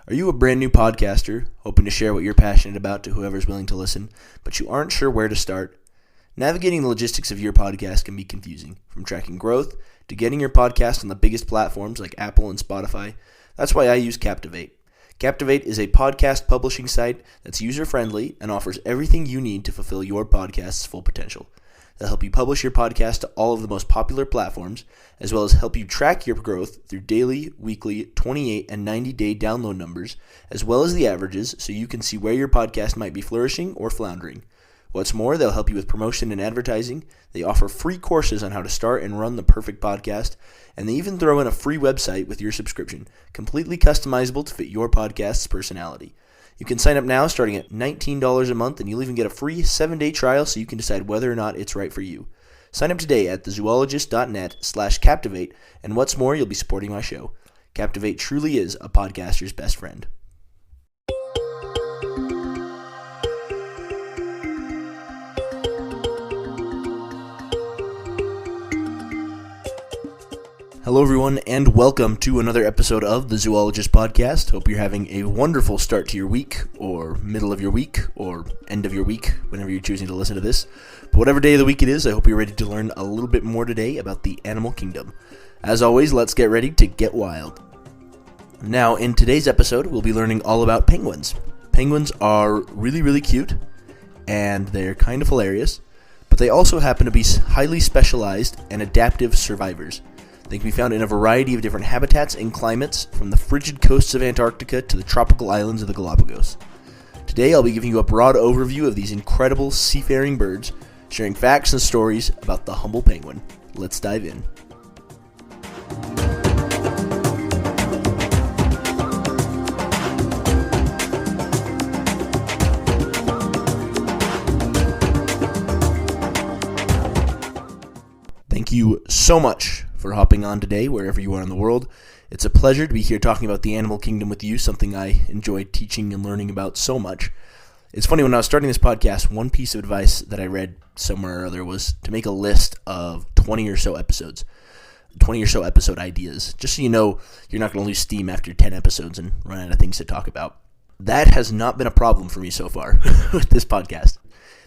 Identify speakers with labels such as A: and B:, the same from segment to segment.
A: Are you a brand new podcaster, hoping to share what you're passionate about to whoever's willing to listen, but you aren't sure where to start? Navigating the logistics of your podcast can be confusing, from tracking growth to getting your podcast on the biggest platforms like Apple and Spotify. That's why I use Captivate. Captivate is a podcast publishing site that's user-friendly and offers everything you need to fulfill your podcast's full potential. They'll help you publish your podcast to all of the most popular platforms, as well as help you track your growth through daily, weekly, 28, and 90-day download numbers, as well as the averages, so you can see where your podcast might be flourishing or floundering. What's more, they'll help you with promotion and advertising. They offer free courses on how to start and run the perfect podcast, and they even throw in a free website with your subscription, completely customizable to fit your podcast's personality. You can sign up now starting at $19 a month, and you'll even get a free 7-day trial so you can decide whether or not it's right for you. Sign up today at thezoologist.net/captivate, and what's more, you'll be supporting my show. Captivate truly is a podcaster's best friend. Hello everyone, and welcome to another episode of the Zoologist Podcast. Hope you're having a wonderful start to your week, or middle of your week, or end of your week, whenever you're choosing to listen to this. But whatever day of the week it is, I hope you're ready to learn a little bit more today about the animal kingdom. As always, let's get ready to get wild. Now, in today's episode, we'll be learning all about penguins. Penguins are really cute, and they're kind of hilarious, but they also happen to be highly specialized and adaptive survivors. They can be found in a variety of different habitats and climates, from the frigid coasts of Antarctica to the tropical islands of the Galapagos. Today I'll be giving you a broad overview of these incredible seafaring birds, sharing facts and stories about the humble penguin. Let's dive in. Thank you so much for hopping on today, wherever you are in the world. It's a pleasure to be here talking about the animal kingdom with you, something I enjoy teaching and learning about so much. It's funny, when I was starting this podcast, one piece of advice that I read somewhere or other was to make a list of 20 or so episode ideas, just so you know you're not going to lose steam after 10 episodes and run out of things to talk about. That has not been a problem for me so far with this podcast.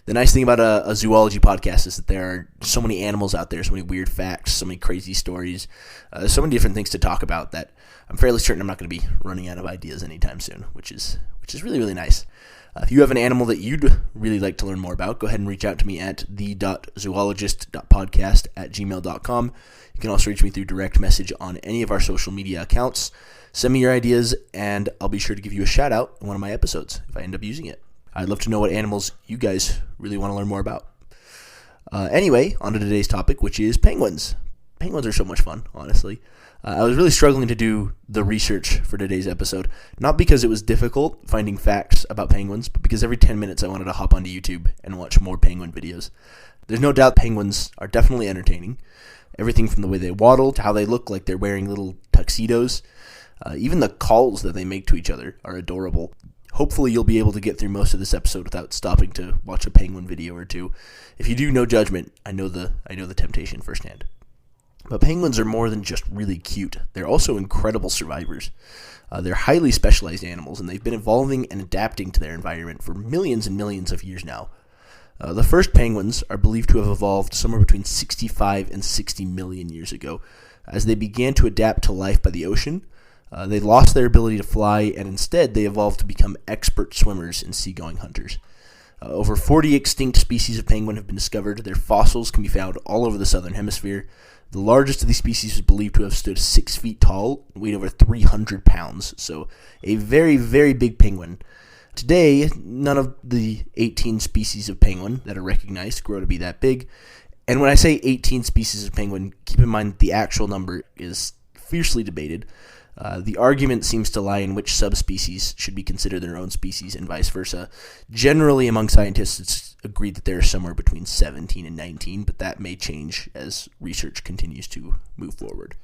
A: The nice thing about a zoology podcast is that there are so many animals out there, so many weird facts, so many crazy stories, so many different things to talk about that I'm fairly certain I'm not going to be running out of ideas anytime soon, which is really nice. If you have an animal that you'd really like to learn more about, go ahead and reach out to me at the.zoologist.podcast@gmail.com. You can also reach me through direct message on any of our social media accounts. Send me your ideas, and I'll be sure to give you a shout out in one of my episodes if I end up using it. I'd love to know what animals you guys really want to learn more about. Anyway, on to today's topic, which is penguins. Penguins are so much fun, honestly. I was really struggling to do the research for today's episode, not because it was difficult finding facts about penguins, but because every 10 minutes I wanted to hop onto YouTube and watch more penguin videos. There's no doubt penguins are definitely entertaining. Everything from the way they waddle to how they look like they're wearing little tuxedos. Even the calls that they make to each other are adorable. Hopefully you'll be able to get through most of this episode without stopping to watch a penguin video or two. If you do, no judgment. I know the temptation firsthand. But penguins are more than just really cute. They're also incredible survivors. They're highly specialized animals, and they've been evolving and adapting to their environment for millions and millions of years now. The first penguins are believed to have evolved somewhere between 65 and 60 million years ago. As they began to adapt to life by the ocean, they lost their ability to fly, and instead they evolved to become expert swimmers and seagoing hunters. Over 40 extinct species of penguin have been discovered. Their fossils can be found all over the southern hemisphere. The largest of these species is believed to have stood 6 feet tall and weighed over 300 pounds, so a very big penguin. Today, none of the 18 species of penguin that are recognized grow to be that big. And when I say 18 species of penguin, keep in mind that the actual number is fiercely debated. The argument seems to lie in which subspecies should be considered their own species and vice versa. Generally, among scientists, it's agreed that there are somewhere between 17 and 19, but that may change as research continues to move forward.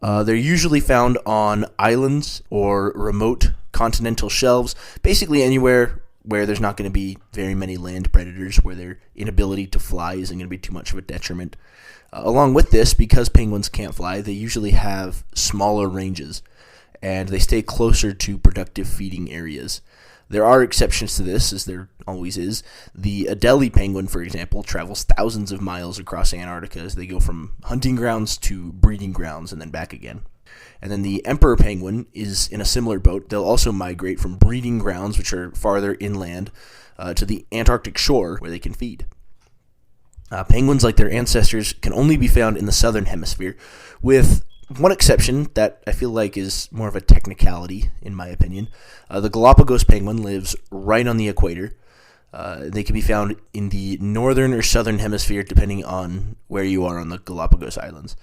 A: They're usually found on islands or remote continental shelves, basically anywhere where there's not going to be very many land predators, where their inability to fly isn't going to be too much of a detriment. Along with this, because penguins can't fly, they usually have smaller ranges. and they stay closer to productive feeding areas. There are exceptions to this, as there always is. The Adelie penguin, for example, travels thousands of miles across Antarctica as they go from hunting grounds to breeding grounds and then back again. And then the emperor penguin is in a similar boat. They'll also migrate from breeding grounds, which are farther inland, to the Antarctic shore where they can feed. Penguins, like their ancestors, can only be found in the southern hemisphere, with one exception that I feel like is more of a technicality, in my opinion. The Galapagos penguin lives right on the equator. They can be found in the northern or southern hemisphere, depending on where you are on the Galapagos Islands.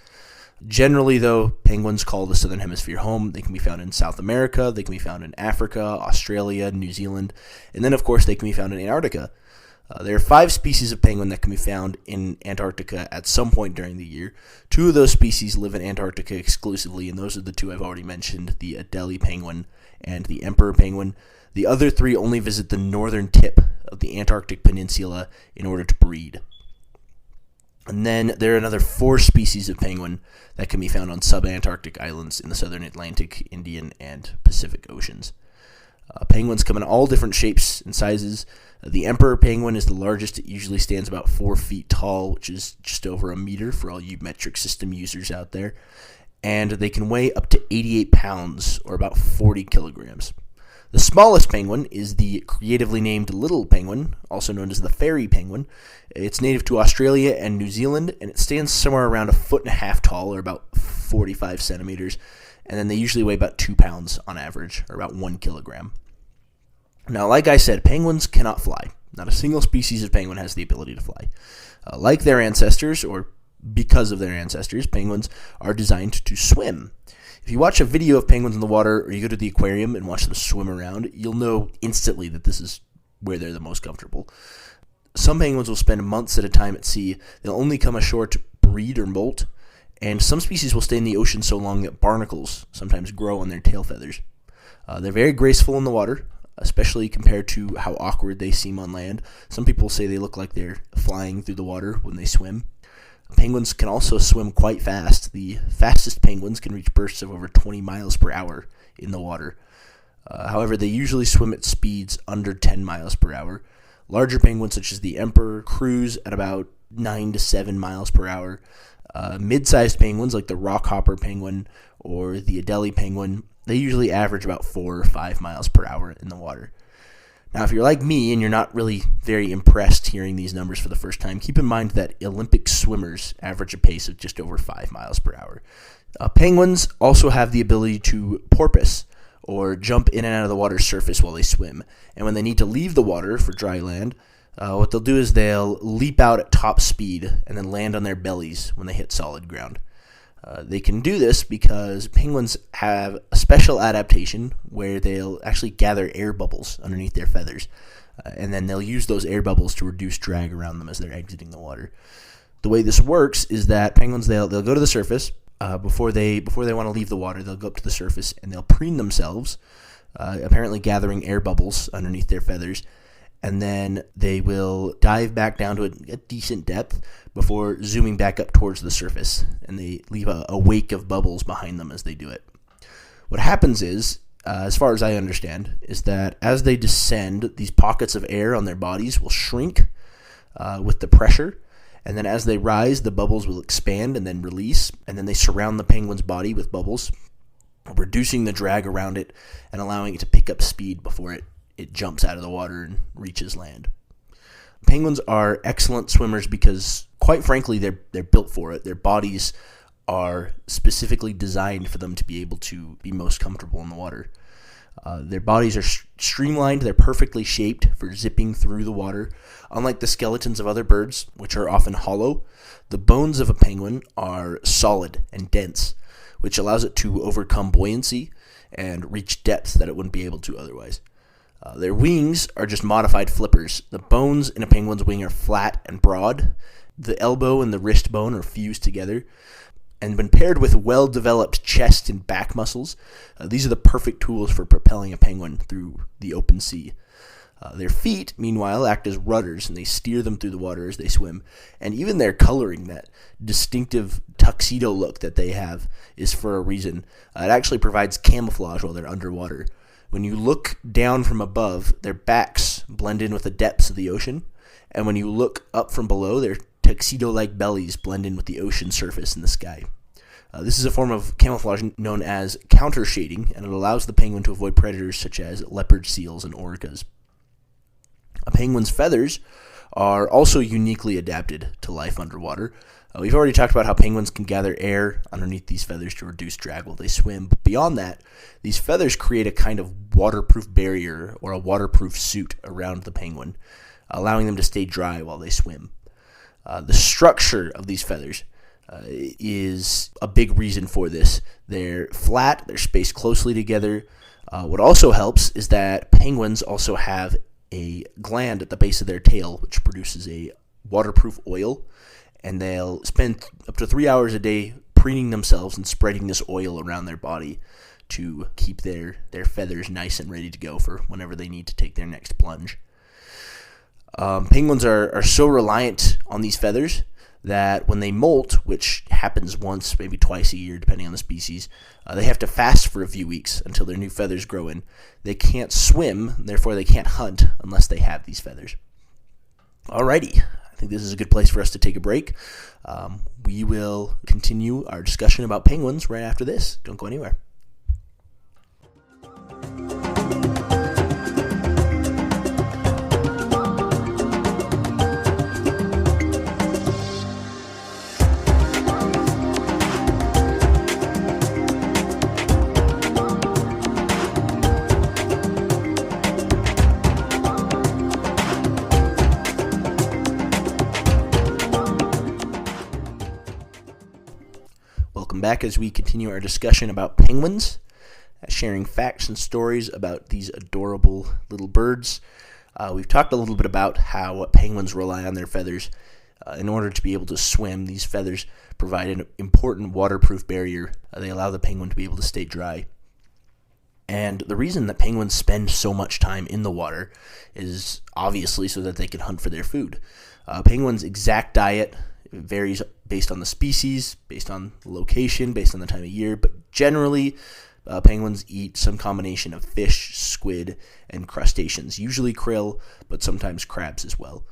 A: Generally, though, penguins call the southern hemisphere home. They can be found in South America, they can be found in Africa, Australia, New Zealand, and then, of course, they can be found in Antarctica. There are 5 species of penguin that can be found in Antarctica at some point during the year. 2 of those species live in Antarctica exclusively, and those are the 2 I've already mentioned, the Adelie penguin and the emperor penguin. The other 3 only visit the northern tip of the Antarctic Peninsula in order to breed. And then there are another 4 species of penguin that can be found on subantarctic islands in the southern Atlantic, Indian, and Pacific Oceans. Penguins come in all different shapes and sizes. The emperor penguin is the largest. It usually stands about 4 feet tall, which is just over a meter for all you metric system users out there. And they can weigh up to 88 pounds, or about 40 kilograms. The smallest penguin is the creatively named little penguin, also known as the fairy penguin. It's native to Australia and New Zealand, and it stands somewhere around 1.5 feet tall, or about 45 centimeters. And then they usually weigh about 2 pounds on average, or about 1 kilogram. Now, like I said, penguins cannot fly. Not a single species of penguin has the ability to fly. Like their ancestors, or because of their ancestors, penguins are designed to swim. If you watch a video of penguins in the water, or you go to the aquarium and watch them swim around, you'll know instantly that this is where they're the most comfortable. Some penguins will spend months at a time at sea. They'll only come ashore to breed or molt, and some species will stay in the ocean so long that barnacles sometimes grow on their tail feathers. They're very graceful in the water, especially compared to how awkward they seem on land. Some people say they look like they're flying through the water when they swim. Penguins can also swim quite fast. The fastest penguins can reach bursts of over 20 miles per hour in the water. However, they usually swim at speeds under 10 miles per hour. Larger penguins, such as the emperor, cruise at about 9 to 7 miles per hour. Mid-sized penguins, like the rockhopper penguin or the Adelie penguin, they usually average about 4 or 5 miles per hour in the water. Now, if you're like me and you're not really very impressed hearing these numbers for the first time, keep in mind that Olympic swimmers average a pace of just over 5 miles per hour. Penguins also have the ability to porpoise, or jump in and out of the water's surface while they swim. And when they need to leave the water for dry land, what they'll do is they'll leap out at top speed and then land on their bellies when they hit solid ground. They can do this because penguins have a special adaptation where they'll actually gather air bubbles underneath their feathers, and then they'll use those air bubbles to reduce drag around them as they're exiting the water. The way this works is that penguins, they'll go to the surface before they want to leave the water. They'll go up to the surface and they'll preen themselves, apparently gathering air bubbles underneath their feathers. And then they will dive back down to a decent depth before zooming back up towards the surface, and they leave a wake of bubbles behind them as they do it. What happens is, as far as I understand, is that as they descend, these pockets of air on their bodies will shrink with the pressure, and then as they rise, the bubbles will expand and then release, and then they surround the penguin's body with bubbles, reducing the drag around it and allowing it to pick up speed before it jumps out of the water and reaches land. Penguins are excellent swimmers because, quite frankly, they're built for it. Their bodies are specifically designed for them to be able to be most comfortable in the water. Their bodies are streamlined. They're perfectly shaped for zipping through the water. Unlike the skeletons of other birds, which are often hollow, the bones of a penguin are solid and dense, which allows it to overcome buoyancy and reach depths that it wouldn't be able to otherwise. Their wings are just modified flippers. The bones in a penguin's wing are flat and broad. The elbow and the wrist bone are fused together. And when paired with well-developed chest and back muscles, these are the perfect tools for propelling a penguin through the open sea. Their feet, meanwhile, act as rudders, and they steer them through the water as they swim. And even their coloring, that distinctive tuxedo look that they have, is for a reason. It actually provides camouflage while they're underwater. When you look down from above, their backs blend in with the depths of the ocean. And when you look up from below, their tuxedo-like bellies blend in with the ocean surface in the sky. This is a form of camouflage known as countershading, and it allows the penguin to avoid predators such as leopard seals and orcas. A penguin's feathers are also uniquely adapted to life underwater. We've already talked about how penguins can gather air underneath these feathers to reduce drag while they swim. But beyond that, these feathers create a kind of waterproof barrier or a waterproof suit around the penguin, allowing them to stay dry while they swim. The structure of these feathers is a big reason for this. They're flat, they're spaced closely together. What also helps is that penguins also have a gland at the base of their tail, which produces a waterproof oil, and they'll spend up to 3 hours a day preening themselves and spreading this oil around their body to keep their feathers nice and ready to go for whenever they need to take their next plunge. Penguins are so reliant on these feathers that when they molt, which happens once, maybe twice a year, depending on the species, they have to fast for a few weeks until their new feathers grow in. They can't swim, therefore they can't hunt unless they have these feathers. Alrighty, I think this is a good place for us to take a break. We will continue our discussion about penguins right after this. Don't go anywhere. Welcome back as we continue our discussion about penguins, sharing facts and stories about these adorable little birds. We've talked a little bit about how penguins rely on their feathers in order to be able to swim. These feathers provide an important waterproof barrier. They allow the penguin to be able to stay dry. And the reason that penguins spend so much time in the water is obviously so that they can hunt for their food. Penguins' exact diet varies based on the species, based on the location, based on the time of year, but generally penguins eat some combination of fish, squid, and crustaceans, usually krill, but sometimes crabs as well.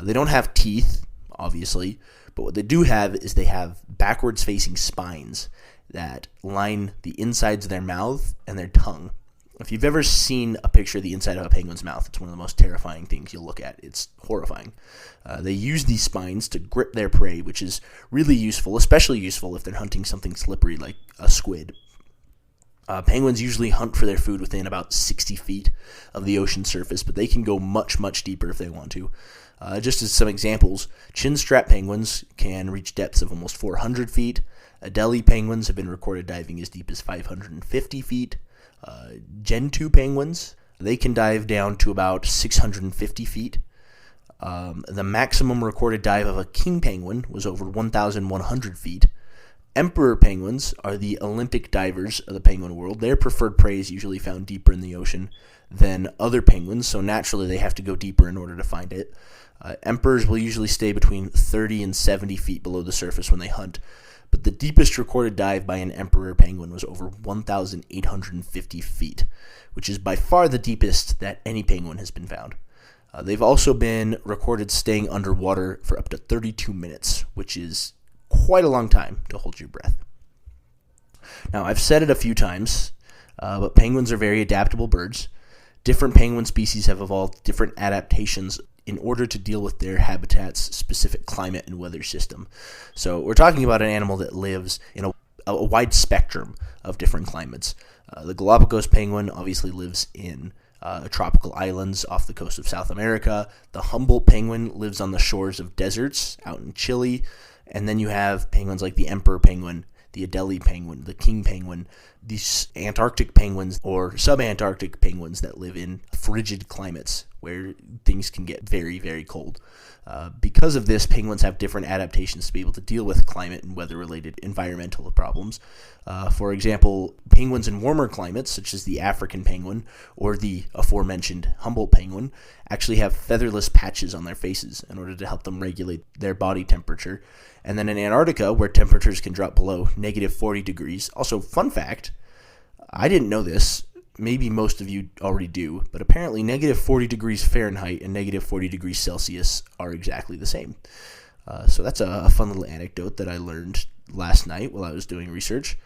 A: They don't have teeth, obviously, but what they do have is they have backwards-facing spines that line the insides of their mouth and their tongue. If you've ever seen a picture of the inside of a penguin's mouth, it's one of the most terrifying things you'll look at. It's horrifying. They use these spines to grip their prey, which is really useful, especially useful if they're hunting something slippery like a squid. Penguins usually hunt for their food within about 60 feet of the ocean surface, but they can go much, much deeper if they want to. Just as some examples, chin-strap penguins can reach depths of almost 400 feet. Adelie penguins have been recorded diving as deep as 550 feet. Gentoo penguins, they can dive down to about 650 feet. The maximum recorded dive of a king penguin was over 1,100 feet. Emperor penguins are the Olympic divers of the penguin world. Their preferred prey is usually found deeper in the ocean than other penguins, so naturally they have to go deeper in order to find it. Emperors will usually stay between 30 and 70 feet below the surface when they hunt, but the deepest recorded dive by an emperor penguin was over 1,850 feet, which is by far the deepest that any penguin has been found. They've also been recorded staying underwater for up to 32 minutes, which is quite a long time to hold your breath. Now, I've said it a few times, but penguins are very adaptable birds. Different penguin species have evolved different adaptations in order to deal with their habitat's specific climate and weather system. So we're talking about an animal that lives in a wide spectrum of different climates. The Galapagos penguin obviously lives in tropical islands off the coast of South America. The Humboldt penguin lives on the shores of deserts out in Chile. And then you have penguins like the emperor penguin, the Adelie penguin, the king penguin, these Antarctic penguins or subantarctic penguins that live in frigid climates where things can get very, very cold. Because of this, penguins have different adaptations to be able to deal with climate and weather-related environmental problems. For example, penguins in warmer climates, such as the African penguin or the aforementioned Humboldt penguin, actually have featherless patches on their faces in order to help them regulate their body temperature. And then in Antarctica, where temperatures can drop below negative 40 degrees. Also, fun fact, I didn't know this. Maybe most of you already do, but apparently negative 40 degrees Fahrenheit and negative 40 degrees Celsius are exactly the same. So that's a fun little anecdote that I learned last night while I was doing research.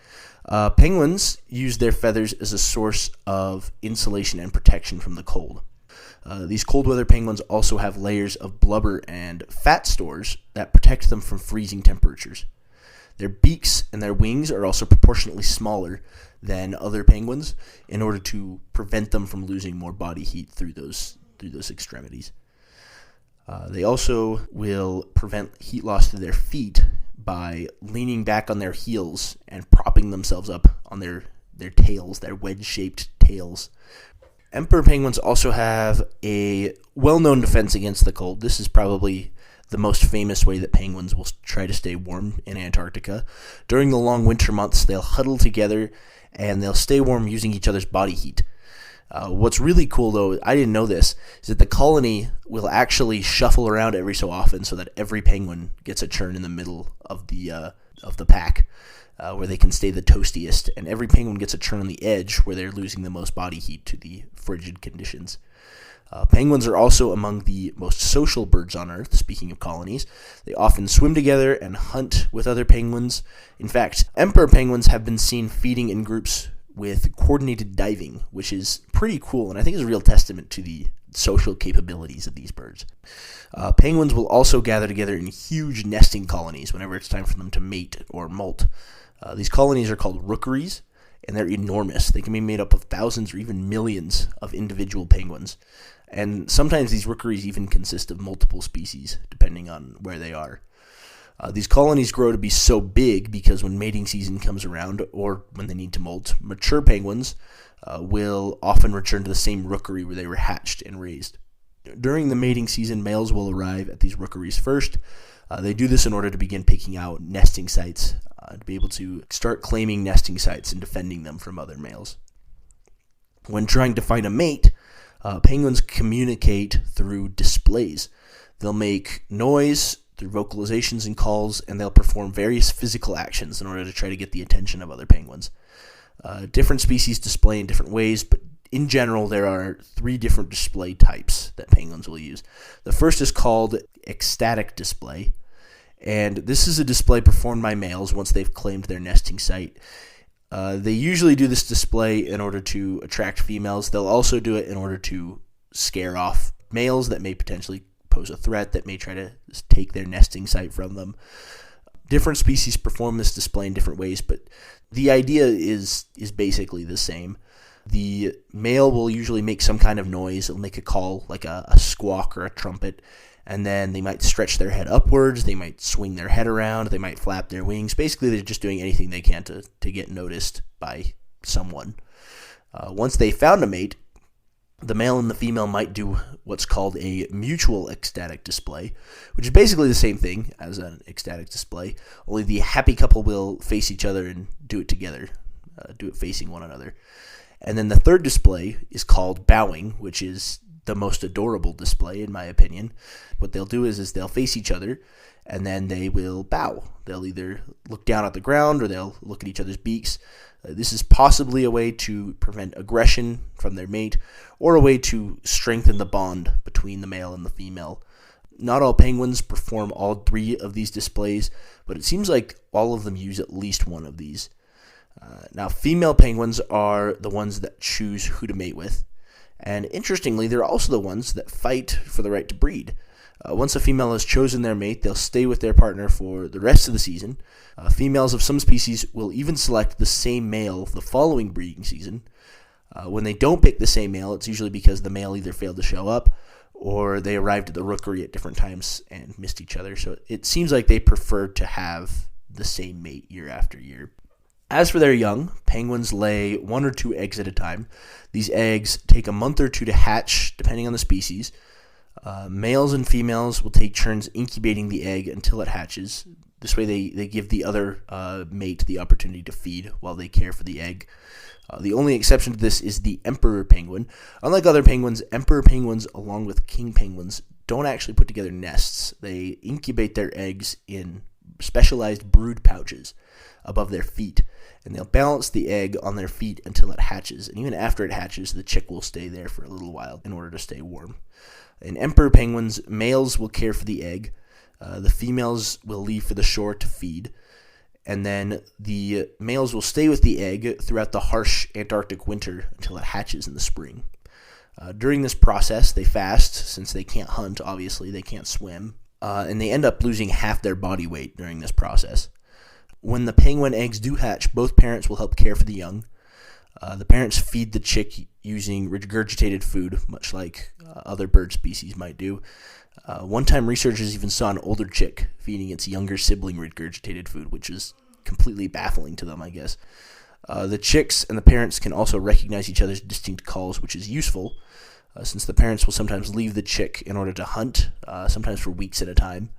A: Penguins use their feathers as a source of insulation and protection from the cold. These cold weather penguins also have layers of blubber and fat stores that protect them from freezing temperatures. Their beaks and their wings are also proportionately smaller than other penguins in order to prevent them from losing more body heat through those extremities. They also will prevent heat loss to their feet by leaning back on their heels and propping themselves up on their tails, their wedge-shaped tails. Emperor penguins also have a well-known defense against the cold. This is probably the most famous way that penguins will try to stay warm in Antarctica. During the long winter months, they'll huddle together and they'll stay warm using each other's body heat. What's really cool, though, I didn't know this, is that the colony will actually shuffle around every so often so that every penguin gets a turn in the middle of the pack, where they can stay the toastiest, and every penguin gets a turn on the edge where they're losing the most body heat to the frigid conditions. Penguins are also among the most social birds on Earth, speaking of colonies. They often swim together and hunt with other penguins. In fact, emperor penguins have been seen feeding in groups with coordinated diving, which is pretty cool, and I think is a real testament to the social capabilities of these birds. Penguins will also gather together in huge nesting colonies whenever it's time for them to mate or molt. These colonies are called rookeries, and they're enormous. They can be made up of thousands or even millions of individual penguins. And sometimes these rookeries even consist of multiple species, depending on where they are. These colonies grow to be so big because when mating season comes around, or when they need to molt, mature penguins will often return to the same rookery where they were hatched and raised. During the mating season, males will arrive at these rookeries first. They do this in order to begin picking out nesting sites, to be able to start claiming nesting sites and defending them from other males. When trying to find a mate, penguins communicate through displays. They'll make noise through vocalizations and calls, and they'll perform various physical actions in order to try to get the attention of other penguins. Different species display in different ways, but in general, there are 3 different display types that penguins will use. The first is called ecstatic display, and this is a display performed by males once they've claimed their nesting site. They usually do this display in order to attract females. They'll also do it in order to scare off males that may potentially pose a threat, that may try to take their nesting site from them. Different species perform this display in different ways, but the idea is basically the same. The male will usually make some kind of noise. It'll make a call, like a squawk or a trumpet, and then they might stretch their head upwards, they might swing their head around, they might flap their wings. Basically, they're just doing anything they can to get noticed by someone. Once they found a mate, the male and the female might do what's called a mutual ecstatic display, which is basically the same thing as an ecstatic display, only the happy couple will face each other and do it together, do it facing one another. And then the third display is called bowing, which is the most adorable display, in my opinion. What they'll do is they'll face each other, and then they will bow. They'll either look down at the ground or they'll look at each other's beaks. This is possibly a way to prevent aggression from their mate, or a way to strengthen the bond between the male and the female. Not all penguins perform all 3 of these displays, but it seems like all of them use at least one of these. Now, female penguins are the ones that choose who to mate with, and interestingly, they're also the ones that fight for the right to breed. Once a female has chosen their mate, they'll stay with their partner for the rest of the season. Females of some species will even select the same male the following breeding season. When they don't pick the same male, it's usually because the male either failed to show up or they arrived at the rookery at different times and missed each other. So it seems like they prefer to have the same mate year after year. As for their young, penguins lay 1 or 2 eggs at a time. These eggs take a month or 2 to hatch, depending on the species. Males and females will take turns incubating the egg until it hatches. This way they give the other mate the opportunity to feed while they care for the egg. The only exception to this is the emperor penguin. Unlike other penguins, emperor penguins, along with king penguins, don't actually put together nests. They incubate their eggs in specialized brood pouches above their feet, and they'll balance the egg on their feet until it hatches. And even after it hatches, the chick will stay there for a little while in order to stay warm. In emperor penguins, males will care for the egg. The females will leave for the shore to feed. And then the males will stay with the egg throughout the harsh Antarctic winter until it hatches in the spring. During this process, they fast, since they can't hunt, obviously, they can't swim, and they end up losing half their body weight during this process. When the penguin eggs do hatch, both parents will help care for the young. The parents feed the chick using regurgitated food, much like other bird species might do. One time, researchers even saw an older chick feeding its younger sibling regurgitated food, which is completely baffling to them, I guess. The chicks and the parents can also recognize each other's distinct calls, which is useful, since the parents will sometimes leave the chick in order to hunt, sometimes for weeks at a time.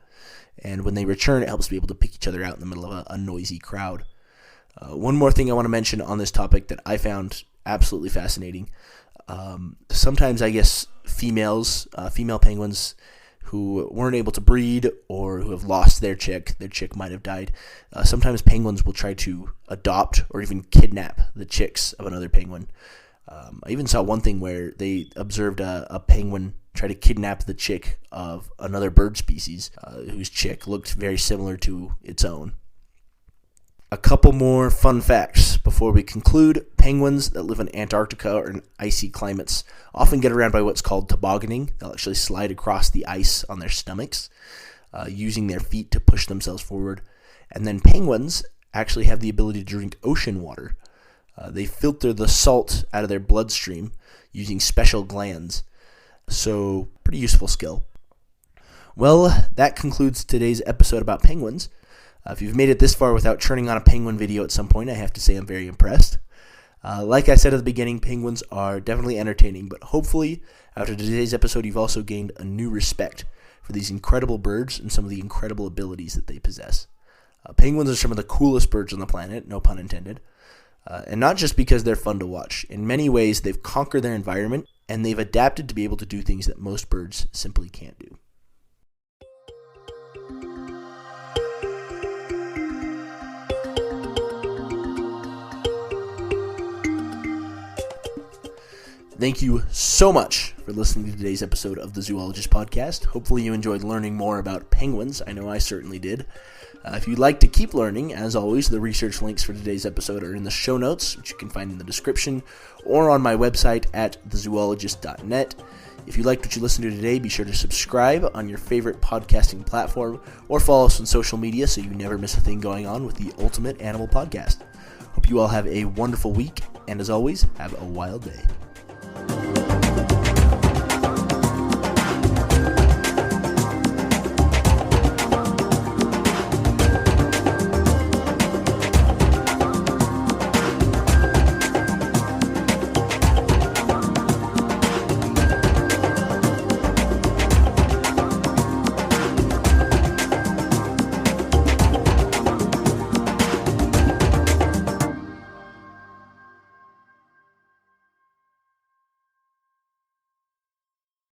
A: And when they return, it helps to be able to pick each other out in the middle of a noisy crowd. One more thing I want to mention on this topic that I found absolutely fascinating. Sometimes, I guess, female penguins who weren't able to breed or who have lost their chick might have died. Sometimes penguins will try to adopt or even kidnap the chicks of another penguin. I even saw one thing where they observed a penguin try to kidnap the chick of another bird species whose chick looked very similar to its own. A couple more fun facts before we conclude. Penguins that live in Antarctica or in icy climates often get around by what's called tobogganing. They'll actually slide across the ice on their stomachs, using their feet to push themselves forward. And then penguins actually have the ability to drink ocean water. They filter the salt out of their bloodstream using special glands. So, pretty useful skill. Well, that concludes today's episode about penguins. If you've made it this far without turning on a penguin video at some point, I have to say I'm very impressed. Like I said at the beginning, penguins are definitely entertaining, but hopefully, after today's episode, you've also gained a new respect for these incredible birds and some of the incredible abilities that they possess. Penguins are some of the coolest birds on the planet, no pun intended, and not just because they're fun to watch. In many ways, they've conquered their environment, and they've adapted to be able to do things that most birds simply can't do. Thank you so much for listening to today's episode of the Zoologist Podcast. Hopefully you enjoyed learning more about penguins. I know I certainly did. If you'd like to keep learning, as always, the research links for today's episode are in the show notes, which you can find in the description, or on my website at thezoologist.net. If you liked what you listened to today, be sure to subscribe on your favorite podcasting platform, or follow us on social media so you never miss a thing going on with the Ultimate Animal Podcast. Hope you all have a wonderful week, and as always, have a wild day.